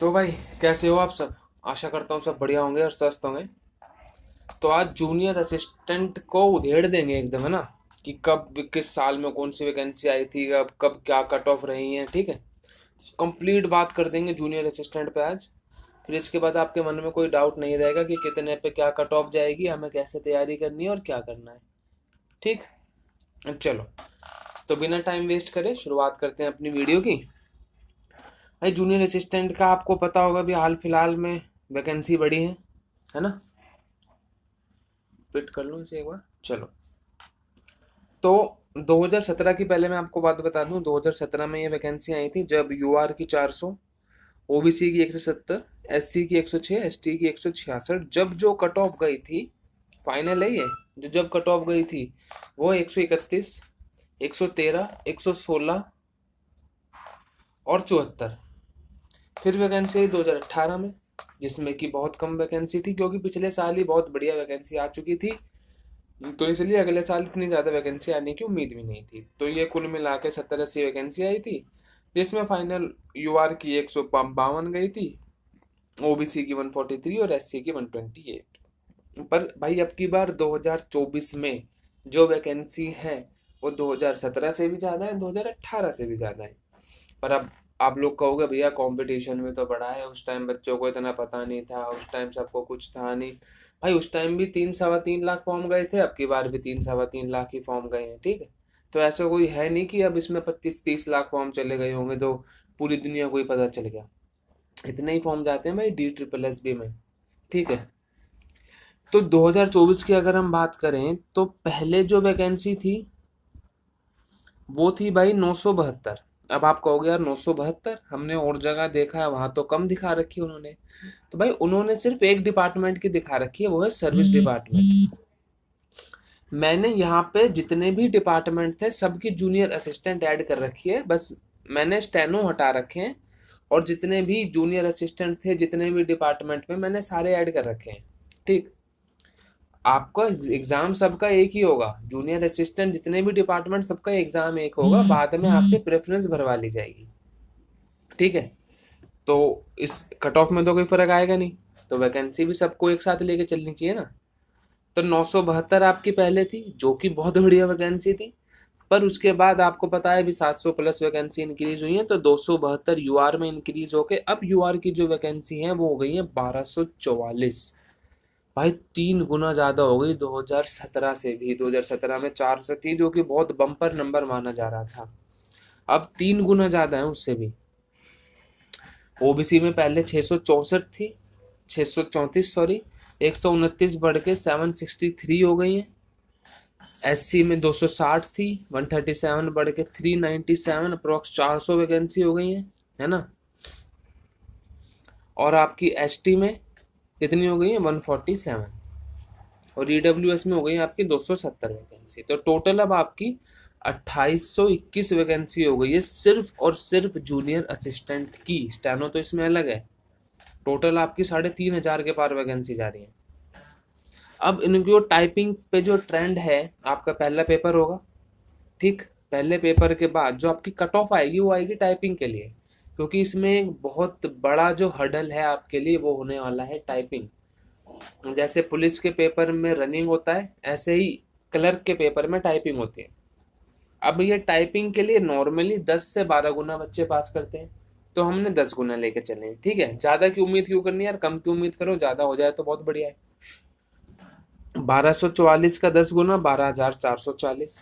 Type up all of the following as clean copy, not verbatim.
तो भाई, कैसे हो आप सब? आशा करता हूँ सब बढ़िया होंगे और स्वस्थ होंगे। तो आज जूनियर असिस्टेंट को उधेड़ देंगे एकदम, है ना? कि कब किस साल में कौन सी वैकेंसी आई थी, कब कब क्या कट ऑफ रही है, ठीक है। कंप्लीट बात कर देंगे जूनियर असिस्टेंट पे आज। फिर इसके बाद आपके मन में कोई डाउट नहीं रहेगा कि कितने पे क्या कट ऑफ जाएगी, हमें कैसे तैयारी करनी है और क्या करना है। ठीक। चलो, तो बिना टाइम वेस्ट करे शुरुआत करते हैं अपनी वीडियो की। भाई, जूनियर असिस्टेंट का आपको पता होगा भी हाल फिलहाल में वैकेंसी बढ़ी है ना? फिट कर लूँ इसे एक बार। चलो, तो 2017 की पहले मैं आपको बात बता दूं। 2017 में ये वैकेंसी आई थी जब यूआर की 400, ओबीसी की 170, एससी की 106, एसटी की 166। जब जो कट ऑफ गई थी, फाइनल है ये, जो जब कट ऑफ गई थी वो 131, 113, 116 और 74। फिर वैकेंसी आई 2018 में, जिसमें कि बहुत कम वैकेंसी थी क्योंकि पिछले साल ही बहुत बढ़िया वैकेंसी आ चुकी थी। तो इसलिए अगले साल इतनी ज़्यादा वैकेंसी आने की उम्मीद भी नहीं थी। तो ये कुल मिला के 70-80 वैकेंसी आई थी, जिसमें फाइनल यूआर की 152 गई थी, ओबीसी की 143 और एससी की 128। पर भाई, अब की बार 2024 में जो वैकेंसी है वो 2017 से भी ज़्यादा है, 2018 से भी ज़्यादा है। पर अब आप लोग कहोगे भैया कंपटीशन में तो बड़ा है, उस टाइम बच्चों को इतना पता नहीं था, उस टाइम सबको कुछ था नहीं। भाई, उस टाइम भी 3-3.25 लाख फॉर्म गए थे, अब की बार भी 3-3.25 लाख ही फॉर्म गए हैं, ठीक है। तो ऐसा कोई है नहीं कि अब इसमें 25-30 लाख फॉर्म चले गए होंगे तो पूरी दुनिया को ही पता चल गया। इतने ही फॉर्म जाते हैं भाई DSSB में, ठीक है। तो 2024 की अगर हम बात करें तो पहले जो वैकेंसी थी वो थी भाई 972। अब आप कहोगे यार 972, हमने और जगह देखा है वहां तो कम दिखा रखी है उन्होंने। तो भाई, उन्होंने सिर्फ एक डिपार्टमेंट की दिखा रखी है, वो है सर्विस डिपार्टमेंट। मैंने यहाँ पे जितने भी डिपार्टमेंट थे सबकी जूनियर असिस्टेंट ऐड कर रखी है, बस मैंने स्टेनो हटा रखे हैं। और जितने भी जूनियर असिस्टेंट थे जितने भी डिपार्टमेंट में, मैंने सारे ऐड कर रखे हैं, ठीक। आपका एग्जाम सबका एक ही होगा, जूनियर असिस्टेंट जितने भी डिपार्टमेंट सबका एग्जाम एक होगा, बाद में आपसे प्रेफरेंस भरवा ली जाएगी, ठीक है। तो इस कट ऑफ में तो कोई फर्क आएगा नहीं, तो वैकेंसी भी सबको एक साथ लेके चलनी चाहिए ना। तो 972 आपकी पहले थी, जो कि बहुत बढ़िया वैकेंसी थी। पर उसके बाद आपको पता है भी 700 प्लस वैकेंसी इंक्रीज हुई है, तो 272 यूआर में इंक्रीज होके अब यूआर की जो वैकेंसी है वो हो गई है 1244। भाई, 3 गुना ज्यादा हो गई 2017 से भी। 2017 में 400 थी, जो कि बहुत बम्पर नंबर माना जा रहा था। अब 3 गुना ज्यादा है उससे भी। ओबीसी में पहले 664 थी, 634 सॉरी, 129 बढ़ के 763 हो गई है। एससी में 260 थी, 137 बढ़ के 397, अप्रोक्स 400 वैकेंसी हो गई है ना। और आपकी एसटी में कितनी हो गई है? 147। और ईडब्ल्यूएस में हो गई आपकी 270 वैकेंसी। तो टोटल अब आपकी 2821 वैकेंसी हो गई है, सिर्फ और सिर्फ जूनियर असिस्टेंट की। स्टेनो तो इसमें अलग है। टोटल आपकी 3500 के पार वैकेंसी जा रही है। अब इनकी वो टाइपिंग पे जो ट्रेंड है, आपका पहला पेपर होगा, ठीक। पहले पेपर के बाद जो आपकी कट ऑफ आएगी वो आएगी टाइपिंग के लिए, क्योंकि इसमें एक बहुत बड़ा जो हर्डल है आपके लिए वो होने वाला है टाइपिंग। जैसे पुलिस के पेपर में रनिंग होता है, ऐसे ही क्लर्क के पेपर में टाइपिंग होती है। अब ये टाइपिंग के लिए नॉर्मली 10 से 12 गुना बच्चे पास करते हैं, तो हमने 10 गुना लेके चले हैं, ठीक है। ज्यादा की उम्मीद क्यों करनी है यार, कम की उम्मीद करो, ज्यादा हो जाए तो बहुत बढ़िया है। 1244 का 10 गुना 12,440,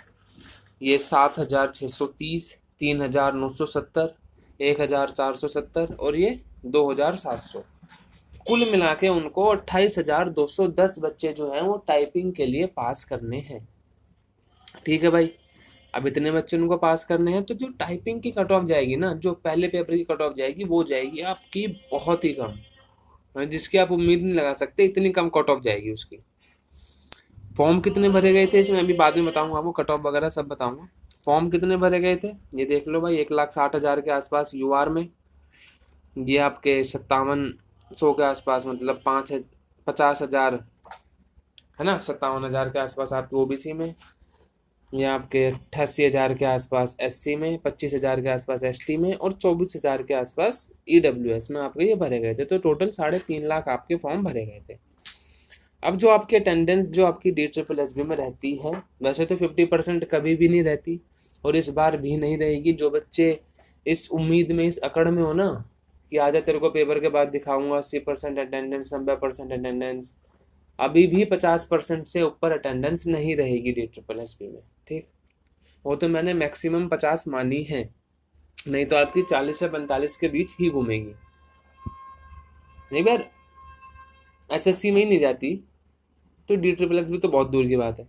ये 7,630, 3,970, 1,470 और ये 2,700। कुल मिला के उनको 28,210 बच्चे जो हैं वो टाइपिंग के लिए पास करने हैं, ठीक है भाई। अब इतने बच्चे उनको पास करने हैं, तो जो टाइपिंग की कट ऑफ जाएगी ना, जो पहले पेपर की कट ऑफ जाएगी वो जाएगी आपकी बहुत ही कम, जिसकी आप उम्मीद नहीं लगा सकते, इतनी कम कट ऑफ जाएगी उसकी। फॉर्म कितने भरे गए थे इसमें अभी बाद में बताऊंगा, आपको कट ऑफ वगैरह सब बताऊंगा। फॉर्म कितने भरे गए थे ये देख लो भाई, 1,60,000 के आसपास यूआर में। ये आपके 5700 के आसपास, मतलब 50,000, है ना, 57,000 के आसपास आपके ओबीसी में। ये आपके 88,000 के आसपास एससी में, 25,000 के आसपास एसटी में और 24,000 के आसपास ईडब्ल्यूएस में आपके ये भरे गए थे। तो टोटल 3.5 लाख आपके फॉर्म भरे गए थे। अब जो आपकी अटेंडेंस जो आपकी DSSB में रहती है, वैसे तो 50% कभी भी नहीं रहती और इस बार भी नहीं रहेगी। जो बच्चे इस उम्मीद में, इस अकड़ में हो ना कि आजा तेरे को पेपर के बाद दिखाऊंगा 80% अटेंडेंस, 90% अटेंडेंस, अभी भी 50% से ऊपर अटेंडेंस नहीं रहेगी DSSB में। ठीक, वो तो मैंने मैक्सिमम 50 मानी है, नहीं तो आपकी 40 से 45 के बीच ही घूमेगी। नहीं बार SSC में ही नहीं जाती तो DSSB तो बहुत दूर की बात है।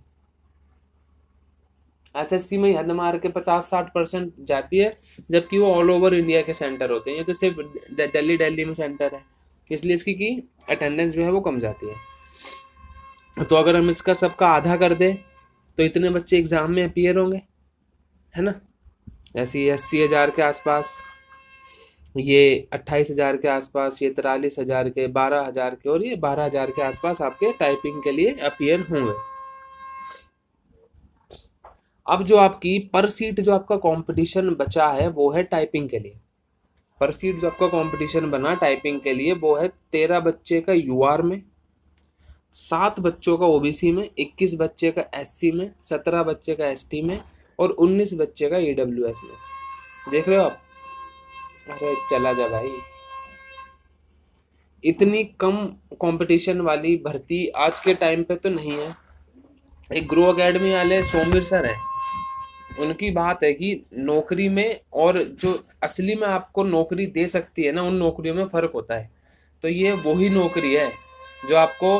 SSC में हद मार के 50-60% जाती है, जबकि वो ऑल ओवर इंडिया के सेंटर होते हैं। ये तो सिर्फ दिल्ली में सेंटर है, इसलिए इसकी की अटेंडेंस जो है वो कम जाती है। तो अगर हम इसका सबका आधा कर दें तो इतने बच्चे एग्जाम में अपीयर होंगे, है ना। ऐसे 80,000 के आसपास, ये 28,000 के आसपास, ये 43,000 के, 12,000 के और ये 12,000 के आसपास आपके टाइपिंग के लिए अपीयर होंगे। अब जो आपकी पर सीट जो आपका कंपटीशन बचा है वो है टाइपिंग के लिए। पर सीट जो आपका कंपटीशन बना टाइपिंग के लिए वो है 13 बच्चे का यूआर में, 7 बच्चों का ओबीसी में, 21 बच्चे का एससी में, 17 बच्चे का एसटी में और 19 बच्चे का ईडब्ल्यूएस में। देख रहे हो आप? अरे चला जा भाई, इतनी कम कंपटीशन वाली भर्ती आज के टाइम पे तो नहीं है। एक ग्रो एकेडमी वाले सोमीर सर हैं, उनकी बात है कि नौकरी में और जो असली में आपको नौकरी दे सकती है ना, उन नौकरियों में फर्क होता है। तो ये वही नौकरी है जो आपको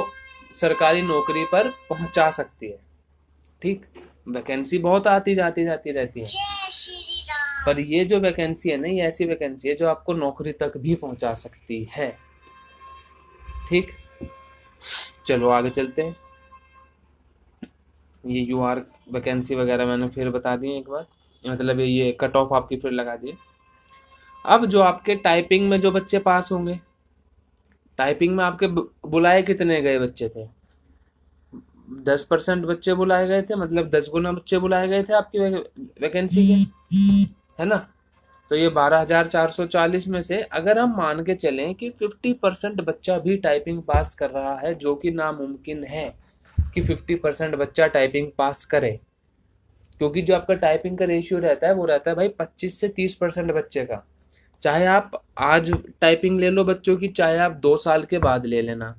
सरकारी नौकरी पर पहुंचा सकती है। ठीक, वैकेंसी बहुत आती जाती रहती है, पर ये जो वैकेंसी है ना, ये ऐसी वैकेंसी है जो आपको नौकरी तक भी पहुंचा सकती है। ठीक, चलो आगे चलते हैं। ये यूआर वैकेंसी वगैरह मैंने फिर बता दी एक बार, मतलब ये कट ऑफ आपकी फिर लगा दिए। अब जो आपके टाइपिंग में जो बच्चे पास होंगे, टाइपिंग में आपके बुलाए कितने गए बच्चे थे? 10% बच्चे बुलाए गए थे, मतलब 10 गुना बच्चे बुलाए गए थे आपकी वैकेंसी के, है ना। तो ये 12,440 में से अगर हम मान के चलें कि 50% बच्चा भी टाइपिंग पास कर रहा है, जो कि नामुमकिन है कि 50% बच्चा टाइपिंग पास करे, क्योंकि जो आपका टाइपिंग का रेशियो रहता है वो रहता है भाई 25 से 30% बच्चे का। चाहे आप आज टाइपिंग ले लो बच्चों की, चाहे आप 2 साल के बाद ले लेना,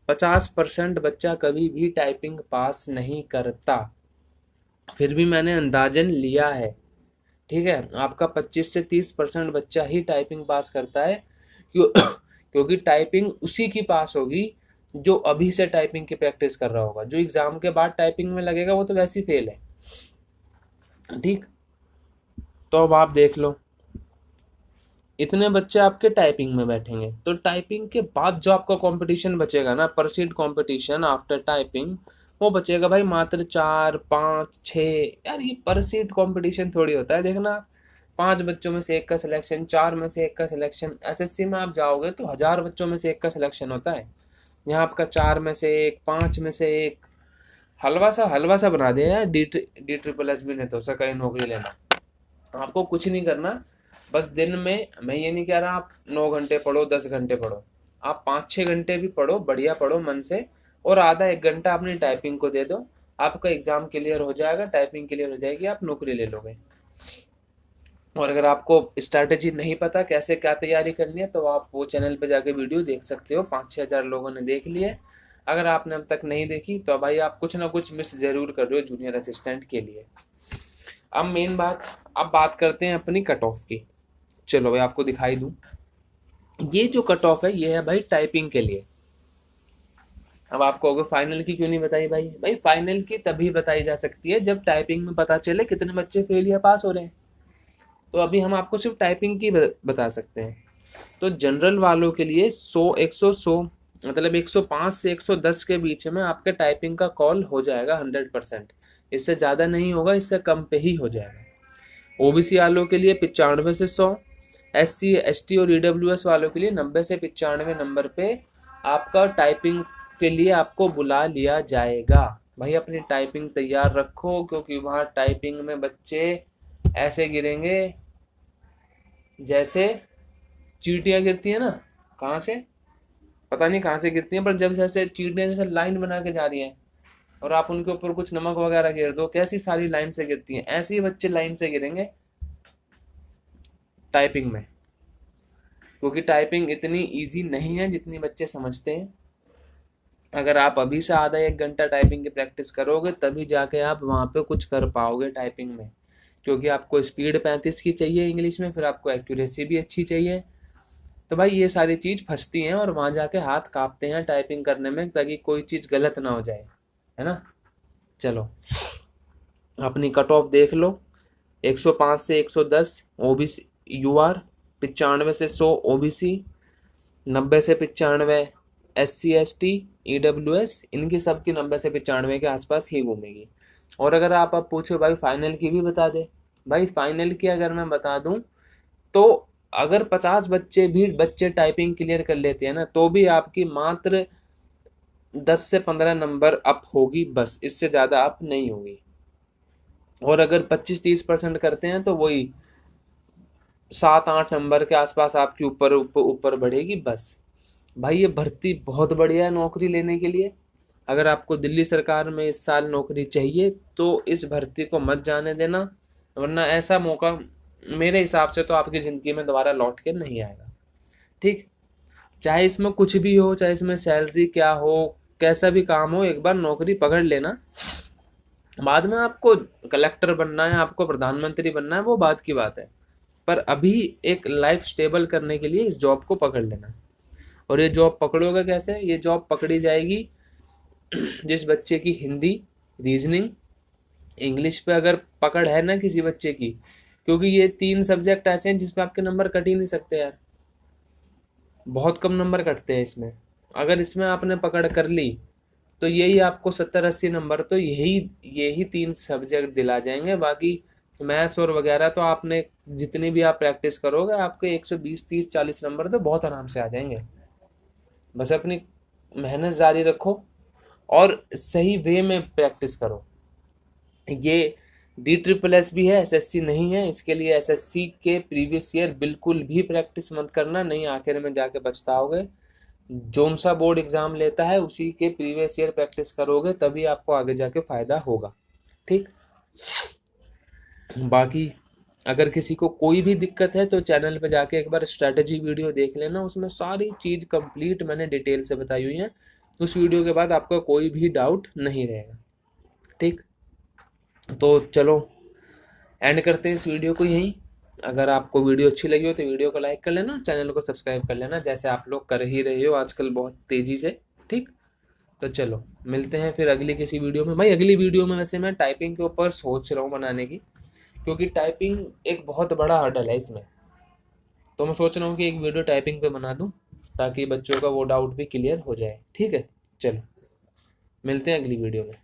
50% बच्चा कभी भी टाइपिंग पास नहीं करता। फिर भी मैंने अंदाजन लिया है, ठीक है, आपका 25 से 30% बच्चा ही टाइपिंग पास करता है। क्योंकि टाइपिंग उसी की पास होगी जो अभी से टाइपिंग की प्रैक्टिस कर रहा होगा। जो एग्जाम के बाद टाइपिंग में लगेगा वो तो वैसे ही फेल है। ठीक, तो अब आप देख लो, इतने बच्चे आपके टाइपिंग में बैठेंगे, तो टाइपिंग के बाद जो आपका कंपटीशन बचेगा ना, परसीड कंपटीशन आफ्टर टाइपिंग, वो बचेगा भाई मात्र 4, 5, 6। यार ये परसीड कंपटीशन थोड़ी होता है, देखना 5 बच्चों में से एक का सिलेक्शन, 4 में से एक का सिलेक्शन। एसएससी में आप जाओगे तो 1000 बच्चों में से एक का सिलेक्शन होता है, यहाँ आपका 4 में से एक, 5 में से एक। हलवा सा बना दिया यार DSSB ने तो सरकारी नौकरी लेना। आपको कुछ नहीं करना, बस दिन में, मैं ये नहीं कह रहा आप 9 घंटे पढ़ो, 10 घंटे पढ़ो, आप 5-6 घंटे भी पढ़ो, बढ़िया पढ़ो मन से, और आधा 1 घंटा अपनी टाइपिंग को दे दो, आपका एग्जाम क्लियर हो जाएगा, टाइपिंग क्लियर हो जाएगी, आप नौकरी ले लोगे। और अगर आपको स्ट्रैटेजी नहीं पता कैसे क्या तैयारी करनी है, तो आप वो चैनल पे जाके वीडियो देख सकते हो, 5-6 हज़ार लोगों ने देख लिए। अगर आपने अब तक नहीं देखी तो भाई आप कुछ ना कुछ मिस जरूर कर रहे हो जूनियर असिस्टेंट के लिए। अब मेन बात, अब बात करते हैं अपनी कट ऑफ की। चलो भाई आपको दिखाई दूं, ये जो कट ऑफ है ये है भाई टाइपिंग के लिए। अब आपको अगर फाइनल की क्यों नहीं बताई भाई? भाई फाइनल की तभी बताई जा सकती है जब टाइपिंग में पता चले कितने बच्चे फेल या पास हो रहे हैं। तो अभी हम आपको सिर्फ टाइपिंग की बता सकते हैं। तो जनरल वालों के लिए 100 मतलब 105 से 110 के बीच में आपके टाइपिंग का कॉल हो जाएगा 100%। इससे ज़्यादा नहीं होगा, इससे कम पे ही हो जाएगा। ओबीसी वालों के लिए 95 से 100, SC ST और EWS वालों के लिए 90 से 95 नंबर पे आपका टाइपिंग के लिए आपको बुला लिया जाएगा। भाई अपनी टाइपिंग तैयार रखो, क्योंकि वहाँ टाइपिंग में बच्चे ऐसे गिरेंगे जैसे चींटियाँ गिरती है ना, कहाँ से पता नहीं कहाँ से गिरती हैं, पर जब जैसे चींटियाँ जैसे लाइन बना के जा रही हैं और आप उनके ऊपर कुछ नमक वगैरह गिर दो, कैसी सारी लाइन से गिरती हैं, ऐसे ही बच्चे लाइन से गिरेंगे टाइपिंग में। क्योंकि टाइपिंग इतनी इजी नहीं है जितनी बच्चे समझते हैं। अगर आप अभी से आधा एक घंटा टाइपिंग की प्रैक्टिस करोगे तभी जाके आप वहाँ पे कुछ कर पाओगे टाइपिंग में। क्योंकि आपको स्पीड 35 की चाहिए इंग्लिश में, फिर आपको एक्यूरेसी भी अच्छी चाहिए। तो भाई ये सारी चीज़ फंसती हैं और वहाँ जाके हाथ कांपते हैं टाइपिंग करने में, ताकि कोई चीज़ गलत ना हो जाए, है ना। चलो अपनी कट ऑफ देख लो। 105 से 110 ओबीसी यूआर, 95 से 100 ओबीसी, 90 से 95 SC ST EWS, इनकी सबकी 90 से 95 के आसपास ही घूमेगी। और अगर आप अब पूछो भाई फाइनल की भी बता दे, भाई फाइनल की अगर मैं बता दूं तो अगर 50 बच्चे टाइपिंग क्लियर कर लेते हैं ना, तो भी आपकी मात्र 10 से 15 नंबर अप होगी, बस इससे ज़्यादा अप नहीं होगी। और अगर 25-30% करते हैं तो वही 7-8 नंबर के आसपास आपकी ऊपर ऊपर ऊपर बढ़ेगी बस। भाई ये भर्ती बहुत बढ़िया है नौकरी लेने के लिए। अगर आपको दिल्ली सरकार में इस साल नौकरी चाहिए तो इस भर्ती को मत जाने देना, वरना ऐसा मौका मेरे हिसाब से तो आपकी ज़िंदगी में दोबारा लौट के नहीं आएगा। ठीक, चाहे इसमें कुछ भी हो, चाहे इसमें सैलरी क्या हो, कैसा भी काम हो, एक बार नौकरी पकड़ लेना। बाद में आपको कलेक्टर बनना है, आपको प्रधानमंत्री बनना है, वो बात की बात है। पर अभी एक लाइफ स्टेबल करने के लिए इस जॉब को पकड़ लेना। और ये जॉब पकड़ोगे कैसे? ये जॉब पकड़ी जाएगी जिस बच्चे की हिंदी, रीजनिंग, इंग्लिश पे अगर पकड़ है ना किसी बच्चे की, क्योंकि ये 3 सब्जेक्ट ऐसे हैं जिसपे आपके नंबर कट ही नहीं सकते यार, बहुत कम नंबर कटते हैं इसमें। अगर इसमें आपने पकड़ कर ली तो यही आपको 70-80 नंबर तो यही यही 3 सब्जेक्ट दिला जाएंगे। बाकी मैथ्स और वगैरह तो आपने जितनी भी आप प्रैक्टिस करोगे आपके 120, 30, 40 नंबर तो बहुत आराम से आ जाएंगे। बस अपनी मेहनत जारी रखो और सही वे में प्रैक्टिस करो। ये DSSS भी है, SSC नहीं है। इसके लिए SSC के प्रीवियस ईयर बिल्कुल भी प्रैक्टिस मत करना, नहीं आखिर में जाके पछताओगे। जोन सा बोर्ड एग्जाम लेता है उसी के प्रीवियस ईयर प्रैक्टिस करोगे तभी आपको आगे जाके फायदा होगा। ठीक, बाकी अगर किसी को कोई भी दिक्कत है तो चैनल पे जाके एक बार स्ट्रैटेजी वीडियो देख लेना, उसमें सारी चीज़ कंप्लीट मैंने डिटेल से बताई हुई है। उस वीडियो के बाद आपका कोई भी डाउट नहीं रहेगा। ठीक, तो चलो एंड करते हैं इस वीडियो को यहीं। अगर आपको वीडियो अच्छी लगी हो तो वीडियो को लाइक कर लेना, चैनल को सब्सक्राइब कर लेना, जैसे आप लोग कर ही रहे हो आजकल बहुत तेज़ी से। ठीक, तो चलो मिलते हैं फिर अगली किसी वीडियो में। भाई अगली वीडियो में वैसे मैं टाइपिंग के ऊपर सोच रहा हूँ बनाने की, क्योंकि टाइपिंग एक बहुत बड़ा हर्डल है इसमें। तो मैं सोच रहा हूँ कि एक वीडियो टाइपिंग पे बना दूँ ताकि बच्चों का वो डाउट भी क्लियर हो जाए। ठीक है, चलो मिलते हैं अगली वीडियो में।